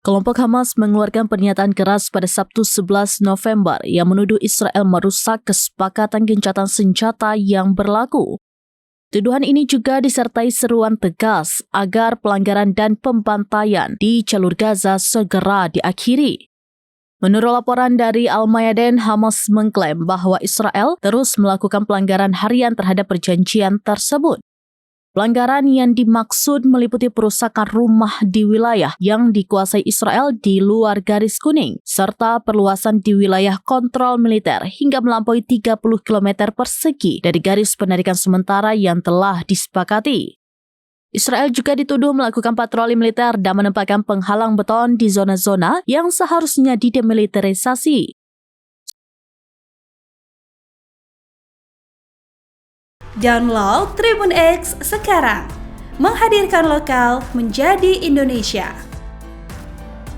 Kelompok Hamas mengeluarkan pernyataan keras pada Sabtu 11 November yang menuduh Israel merusak kesepakatan gencatan senjata yang berlaku. Tuduhan ini juga disertai seruan tegas agar pelanggaran dan pembantaian di jalur Gaza segera diakhiri. Menurut laporan dari Al-Mayadin, Hamas mengklaim bahwa Israel terus melakukan pelanggaran harian terhadap perjanjian tersebut. Pelanggaran yang dimaksud meliputi perusakan rumah di wilayah yang dikuasai Israel di luar garis kuning, serta perluasan di wilayah kontrol militer hingga melampaui 30 km persegi dari garis penarikan sementara yang telah disepakati. Israel juga dituduh melakukan patroli militer dan menempatkan penghalang beton di zona-zona yang seharusnya didemilitarisasi. Download Tribun X sekarang, menghadirkan lokal menjadi Indonesia.